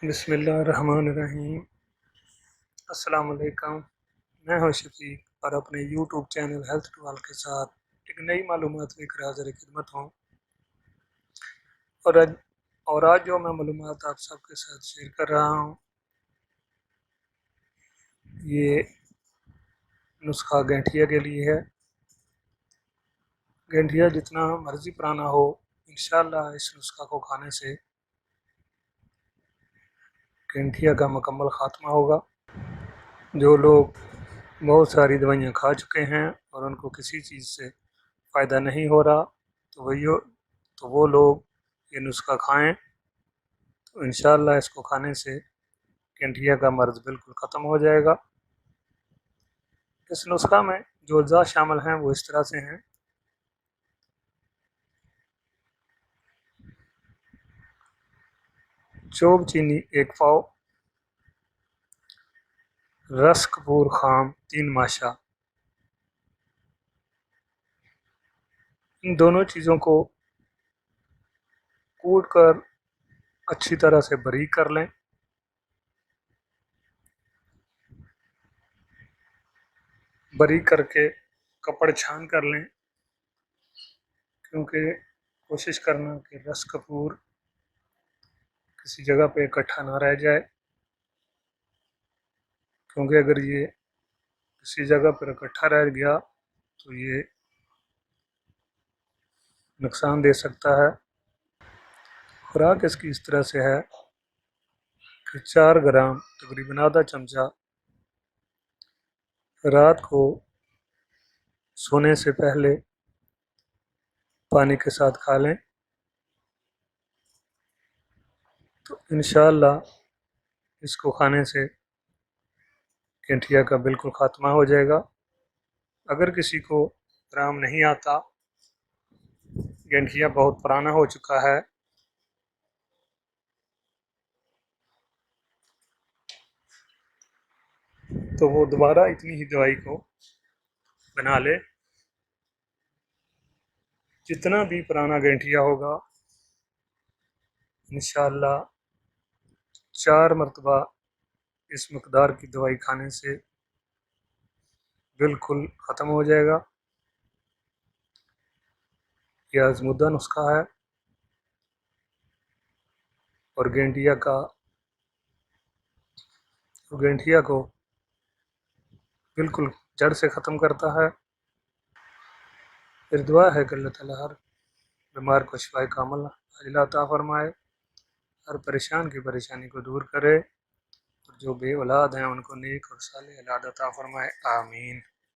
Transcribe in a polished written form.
بسم اللہ الرحمن الرحیم۔ السلام علیکم، میں ہوں شفیق اور اپنے یوٹیوب چینل ہیلتھ ٹوال کے ساتھ ایک نئی معلومات لے کر حاضر خدمت ہوں۔ اور آج جو میں معلومات آپ سب کے ساتھ شیئر کر رہا ہوں، یہ نسخہ گینٹھیا کے لیے ہے۔ گینٹھیا جتنا مرضی پرانا ہو، انشاءاللہ اس نسخہ کو کھانے سے گینٹھیا کا مکمل خاتمہ ہوگا۔ جو لوگ بہت ساری دوائیاں کھا چکے ہیں اور ان کو کسی چیز سے فائدہ نہیں ہو رہا، تو وہ لوگ یہ نسخہ کھائیں، تو انشاءاللہ اس کو کھانے سے گینٹھیا کا مرض بالکل ختم ہو جائے گا۔ اس نسخہ میں جو اجزاء شامل ہیں وہ اس طرح سے ہیں: چوب چینی 1 پاؤ، رس کپور خام 3 ماشا۔ ان دونوں چیزوں کو کوٹ کر اچھی طرح سے باریک کر لیں۔ باریک کر کے کپڑ چھان کر لیں، کیونکہ کوشش کرنا کہ رس کپور کسی جگہ پہ اکٹھا نہ رہ جائے، کیونکہ اگر یہ کسی جگہ پر اکٹھا رہ گیا تو یہ نقصان دے سکتا ہے۔ خوراک اس کی اس طرح سے ہے کہ 4 گرام تقریباً آدھا چمچہ رات کو سونے سے پہلے پانی کے ساتھ کھا لیں، تو انشاءاللہ اس کو کھانے سے گینٹھیا کا بالکل خاتمہ ہو جائے گا۔ اگر کسی کو آرام نہیں آتا، گینٹھیا بہت پرانا ہو چکا ہے، تو وہ دوبارہ اتنی ہی دوائی کو بنا لے۔ جتنا بھی پرانا گینٹھیا ہوگا، انشاءاللہ 4 مرتبہ اس مقدار کی دوائی کھانے سے بالکل ختم ہو جائے گا۔ یہ آزمودہ نسخہ ہے اور گینٹھیا کو بالکل جڑ سے ختم کرتا ہے۔ پھر دعا ہے کہ اللہ تعالیٰ ہر بیمار کو شفائے کامل عاجلہ عطا فرمائے، ہر پریشان کی پریشانی کو دور کرے، اور جو بے اولاد ہیں ان کو نیک اور صالح اولاد عطا فرمائے، آمین۔